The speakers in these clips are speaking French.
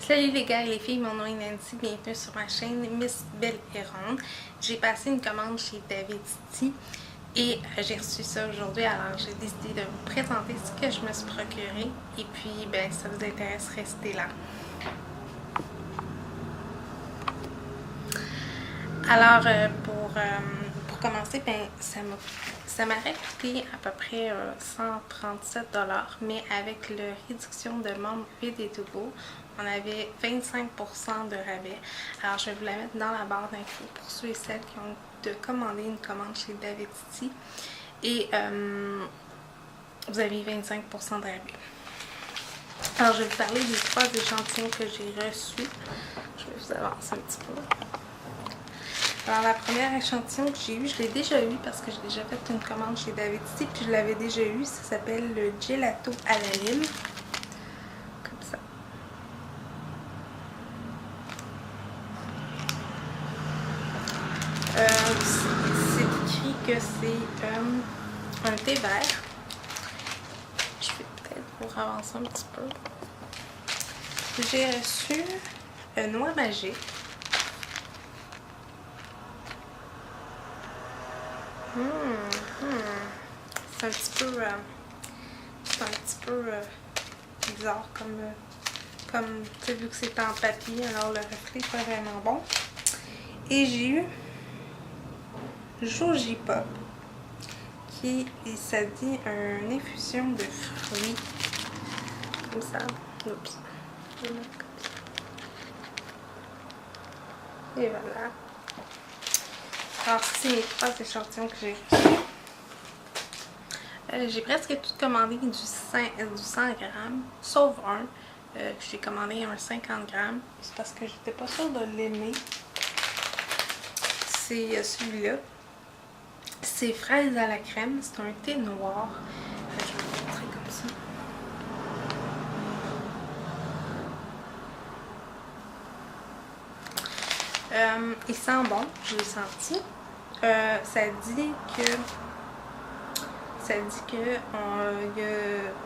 Salut les gars et les filles, mon nom est Nancy, bienvenue sur ma chaîne Miss Belle et Ronde. J'ai passé une commande chez David City et j'ai reçu ça aujourd'hui, alors j'ai décidé de vous présenter ce que je me suis procuré et puis ben si ça vous intéresse, restez là. Alors pour commencer, ben ça m'aurait coûté à peu près 137 $, mais avec la réduction de membres Vidéo, on avait 25% de rabais. Alors je vais vous la mettre dans la barre d'infos pour ceux et celles qui ont commandé une commande chez David City. Et vous avez 25% de rabais. Alors je vais vous parler des 3 échantillons que j'ai reçus. Je vais vous avancer un petit peu. Alors la première échantillon que j'ai eu, je l'ai déjà eu parce que j'ai déjà fait une commande chez David City puis je l'avais déjà eu. Ça s'appelle le gelato à la lime. Comme ça. C'est écrit que c'est un thé vert. Je vais peut-être vous avancer un petit peu. J'ai reçu noix magique. C'est un petit peu bizarre comme tu sais, vu que c'est en papier, alors le reflet n'est pas vraiment bon. Et j'ai eu Joji Pop, qui ça dit une infusion de fruits, comme ça. Oups. Et voilà. Alors, c'est mes 3 échantillons que j'ai reçus. J'ai presque tout commandé du 100 grammes, sauf un que j'ai commandé un 50 grammes. C'est parce que j'étais pas sûre de l'aimer. C'est celui-là. C'est fraise à la crème. C'est un thé noir. Je vais vous montrer comme ça. Il sent bon, je l'ai senti. Ça dit que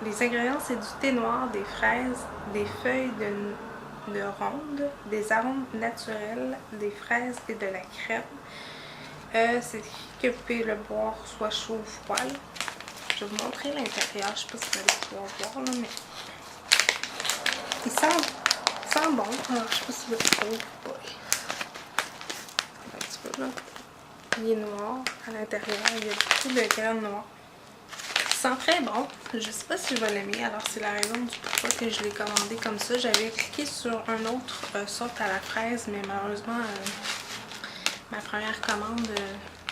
les ingrédients, c'est du thé noir, des fraises, des feuilles de ronde, des arômes naturels, des fraises et de la crème. C'est écrit que vous pouvez le boire soit chaud ou froid. Là. Je vais vous montrer l'intérieur, je sais pas si vous allez pouvoir voir, là, mais il sent bon. Alors, je sais pas si vous le trouvez ou pas. Un petit peu là. Il est noir à l'intérieur, il y a beaucoup de graines noires. Il sent très bon. Je ne sais pas si je vais l'aimer, alors c'est la raison du pourquoi que je l'ai commandé comme ça. J'avais cliqué sur un autre sorte à la fraise, mais malheureusement, ma première commande,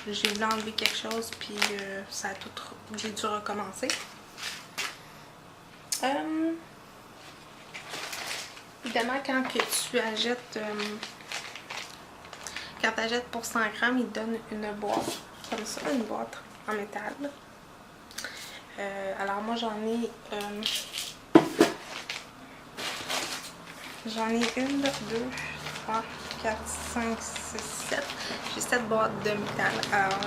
j'ai voulu enlever quelque chose, puis ça a tout. J'ai dû recommencer. Évidemment, quand que tu achètes. Quand tu achètes pour 100 grammes, ils te donnent une boîte, comme ça, une boîte en métal. Alors moi j'en ai 1, 2, 3, 4, 5, 6, 7. J'ai 7 boîtes de métal. Alors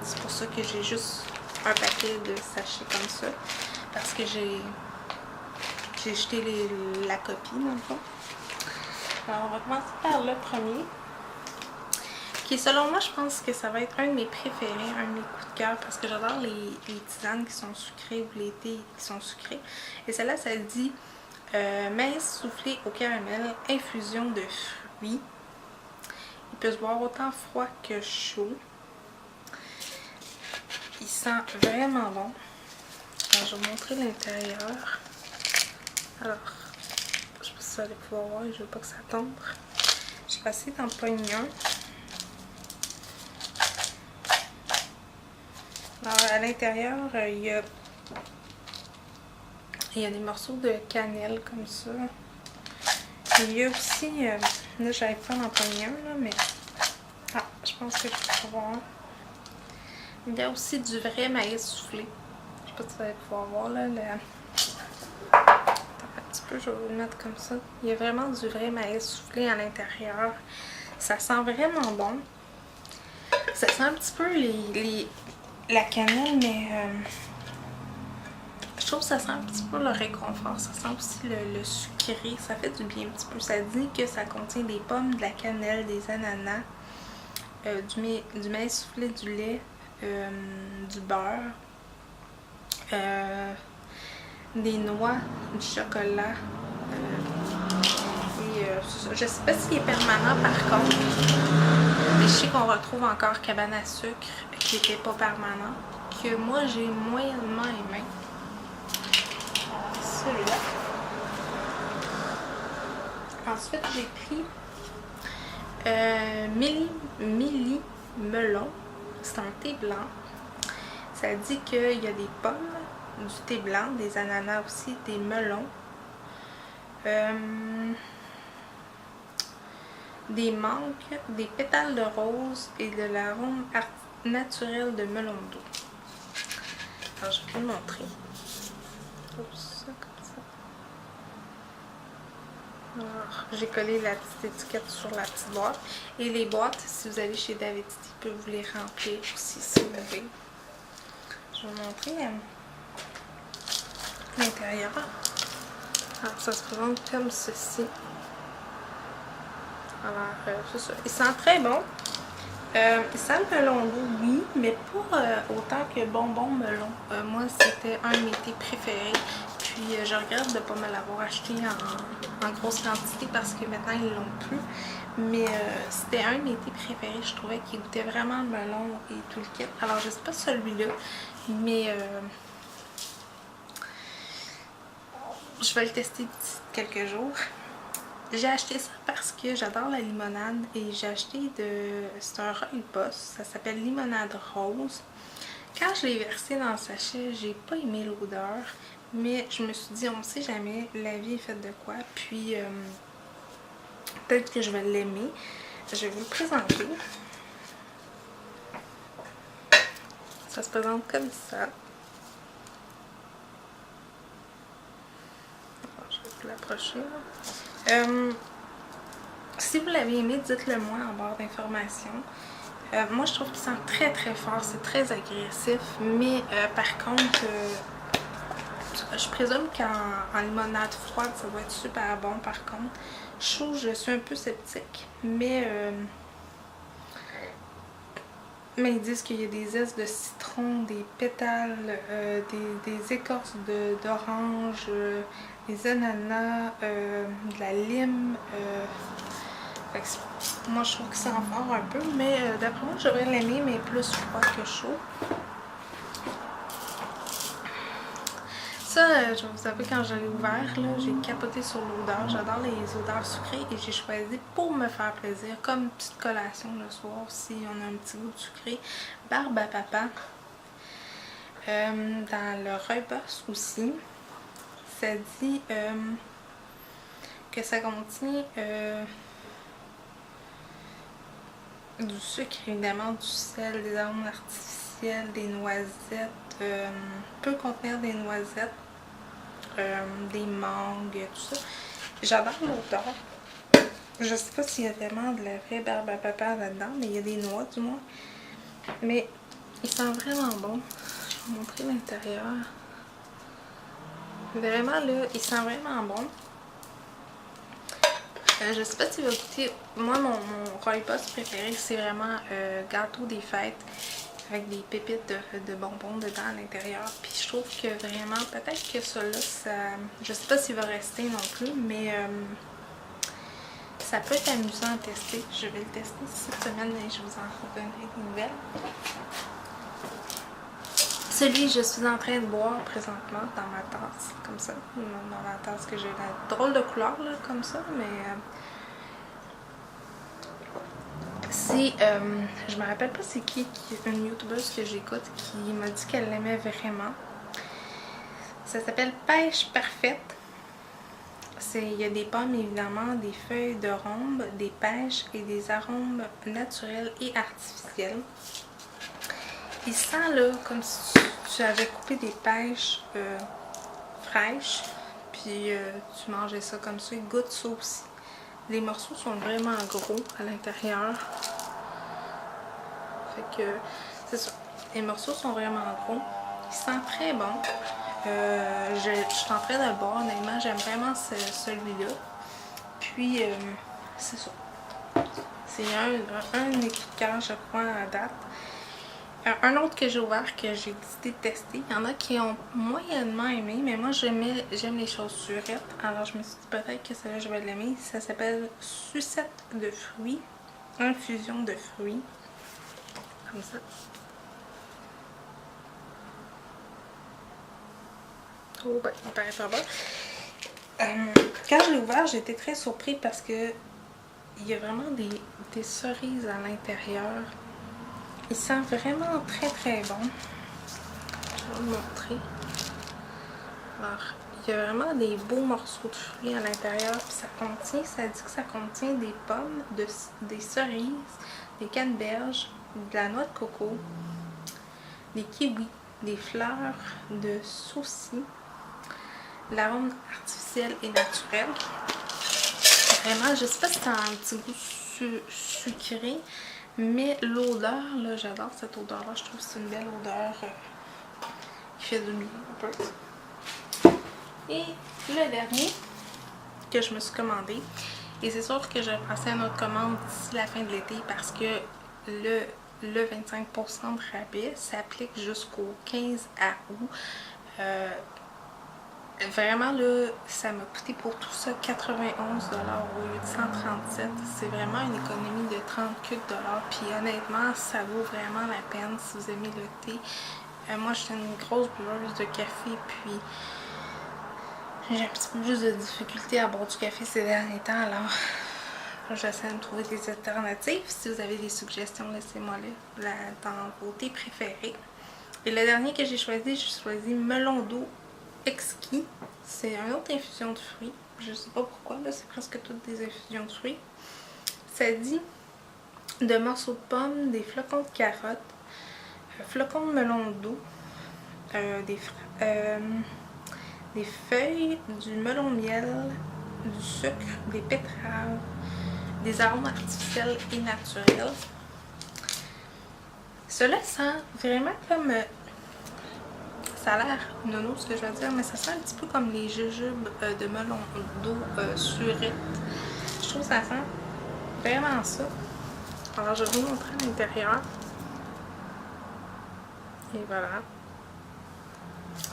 c'est pour ça que j'ai juste un paquet de sachets comme ça. Parce que j'ai jeté la copie dans le fond. Alors on va commencer par le premier. Qui selon moi, je pense que ça va être un de mes préférés, un de mes coups de cœur, parce que j'adore les tisanes qui sont sucrées ou les thés qui sont sucrés. Et celle-là, ça dit maïs soufflé au caramel, infusion de fruits. Il peut se boire autant froid que chaud. Il sent vraiment bon. Alors, je vais vous montrer l'intérieur. Alors, je sais pas si vous allez pouvoir voir, je veux pas que ça tombe. Je vais essayer d'en pogner un. Alors, à l'intérieur, il y a des morceaux de cannelle comme ça. Il y a aussi, là j'arrive pas à en prendre un, là, mais je pense que je peux voir un. Il y a aussi du vrai maïs soufflé. Je sais pas si vous allez pouvoir voir là. Attends un petit peu, je vais vous le mettre comme ça. Il y a vraiment du vrai maïs soufflé à l'intérieur. Ça sent vraiment bon. Ça sent un petit peu la cannelle, mais je Je trouve que ça sent un petit peu le réconfort, ça sent aussi le sucré, ça fait du bien un petit peu. Ça dit que ça contient des pommes, de la cannelle, des ananas, du maïs soufflé, du lait, du beurre, des noix, du chocolat. Je sais pas s'il est permanent par contre, mais je sais qu'on retrouve encore cabane à sucre qui n'était pas permanent, que moi j'ai moyennement aimé. Celui-là. Ensuite j'ai pris Milli Melon, c'est un thé blanc. Ça dit qu'il y a des pommes, du thé blanc, des ananas aussi, des melons. Des mangues, des pétales de rose et de l'arôme naturel de melon d'eau. Alors je vais vous montrer. Ça, comme ça. Alors, j'ai collé la petite étiquette sur la petite boîte. Et les boîtes, si vous allez chez David City, il peut vous les remplir aussi si vous voulez. Je vais vous montrer l'intérieur. Alors ça se présente comme ceci. Alors, c'est ça. Il sent très bon. Il sent le melon d'eau, oui, mais pas autant que bonbon melon. Moi, c'était un de mes thés préférés. Puis, je regrette de ne pas me l'avoir acheté en grosse quantité parce que maintenant, ils l'ont plus. Mais c'était un de mes thés préférés. Je trouvais qu'il goûtait vraiment le melon et tout le kit. Alors, je sais pas celui-là, mais je vais le tester d'ici quelques jours. J'ai acheté ça parce que j'adore la limonade et j'ai acheté c'est un rooibos, ça s'appelle limonade rose. Quand je l'ai versé dans le sachet, j'ai pas aimé l'odeur, mais je me suis dit on ne sait jamais, la vie est faite de quoi, puis peut-être que je vais l'aimer. Je vais vous le présenter. Ça se présente comme ça. Alors, je vais vous l'approcher. Si vous l'avez aimé, dites-le moi en barre d'informations. Moi, je trouve qu'il sent très très fort, c'est très agressif, mais par contre, je présume qu'en limonade froide, ça va être super bon. Par contre, je suis un peu sceptique, mais ils disent qu'il y a des zestes de citron, des pétales, des écorces d'orange, des ananas, de la lime. Moi, je trouve qu'il sent fort un peu, mais d'après moi, j'aurais l'aimé, mais plus froid que chaud. Ça, je vais vous avouer, quand je l'ai ouvert, j'ai capoté sur l'odeur. J'adore les odeurs sucrées et j'ai choisi pour me faire plaisir, comme une petite collation le soir, si on a un petit goût de sucré, Barbe à Papa. Dans le rooibos aussi, ça dit que ça contient du sucre, évidemment, du sel, des arômes artificiels, des noisettes, peut contenir des noisettes, des mangues, tout ça. J'adore l'odeur. Je sais pas s'il y a vraiment de la vraie barbe à papa là-dedans, mais il y a des noix du moins. Mais il sent vraiment bon. Je vais vous montrer l'intérieur. Vraiment là, il sent vraiment bon. Je sais pas si vous goûter. Moi, mon rooibos préféré, c'est vraiment gâteau des fêtes avec des pépites de bonbons dedans à l'intérieur. Puis je trouve que vraiment, peut-être que celui-là, ça, je sais pas s'il va rester non plus, mais ça peut être amusant à tester. Je vais le tester cette semaine et je vous en donnerai des nouvelles. Celui que je suis en train de boire présentement dans ma tasse, comme ça, dans la tasse que j'ai la drôle de couleur là, comme ça, mais c'est, je me rappelle pas c'est qui une youtubeuse que j'écoute qui m'a dit qu'elle l'aimait vraiment. Ça s'appelle Pêche Parfaite. Il y a des pommes évidemment, des feuilles de rhumbe, des pêches et des arômes naturels et artificiels. Il sent là comme si tu avais coupé des pêches fraîches, puis tu mangeais ça comme ça. Il goûte ça aussi. Les morceaux sont vraiment gros à l'intérieur. Fait que c'est ça. Les morceaux sont vraiment gros. Il sent très bon. Je suis en train de le boire, honnêtement, j'aime vraiment celui-là. Puis, c'est ça. C'est un de mes coups de cœur, je crois, à date. Un autre que j'ai ouvert, que j'ai décidé de tester, il y en a qui ont moyennement aimé, mais moi j'aime les choses surettes. Alors je me suis dit peut-être que celle-là je vais l'aimer. Ça s'appelle Sucette de fruits, infusion de fruits. Comme ça. Oh ben, il paraît pas bon. Quand je l'ai ouvert, j'ai été très surprise parce que il y a vraiment des cerises à l'intérieur. Il sent vraiment très très bon. Je vais vous montrer. Alors, il y a vraiment des beaux morceaux de fruits à l'intérieur. Puis ça dit que ça contient des pommes, des cerises, des canneberges, de la noix de coco, des kiwis, des fleurs de souci, l'arôme artificiel et naturel. Vraiment, je sais pas si c'est un petit goût sucré, mais l'odeur, là, j'adore cette odeur-là. Je trouve que c'est une belle odeur qui fait du bien un peu. Et le dernier que je me suis commandé, et c'est sûr que je vais passer à notre commande d'ici la fin de l'été parce que le 25% de rabais s'applique jusqu'au 15 août. Vraiment là, ça m'a coûté pour tout ça 91$ au lieu de 137$. C'est vraiment une économie de 30 $. Puis honnêtement, ça vaut vraiment la peine si vous aimez le thé. Moi, j'étais une grosse buveuse de café, puis j'ai un petit peu plus de difficulté à boire du café ces derniers temps. Alors, j'essaie de trouver des alternatives. Si vous avez des suggestions, laissez-moi là dans vos thés préférés. Et le dernier que j'ai choisi melon d'eau exquis. C'est une autre infusion de fruits. Je sais pas pourquoi, là, c'est presque toutes des infusions de fruits. Ça dit de morceaux de pommes, des flocons de carottes, flocons de melon d'eau, des feuilles, du melon miel, du sucre, des betteraves, des arômes artificiels et naturels. Cela sent vraiment comme... ça a l'air nono ce que je veux dire, mais ça sent un petit peu comme les jujubes de melon d'eau surette. Je trouve que ça sent vraiment ça. Alors je vais vous montrer à l'intérieur. Et voilà.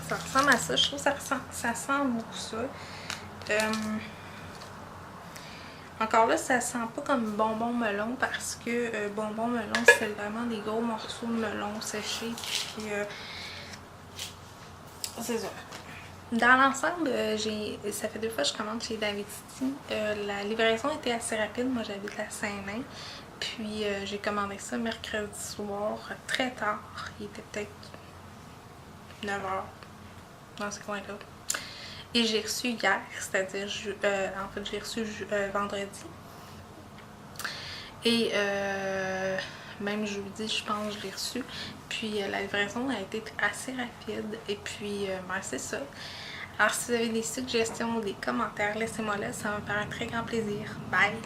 Ça ressemble à ça. Je trouve que ça sent beaucoup ça. Encore là, ça sent pas comme bonbon melon parce que bonbon melon, c'est vraiment des gros morceaux de melon séchés. Puis c'est ça. Dans l'ensemble, ça fait 2 fois que je commande chez David City. La livraison était assez rapide. Moi, j'habite à Saint-Nain. Puis j'ai commandé ça mercredi soir, très tard. Il était peut-être 9h dans ce coin-là. Et j'ai reçu hier, c'est-à-dire, en fait, j'ai reçu vendredi. Et même jeudi, je pense, je l'ai reçu. Puis la livraison a été assez rapide. Et puis, ben, c'est ça. Alors, si vous avez des suggestions ou des commentaires, laissez-moi là. Ça va me faire un très grand plaisir. Bye!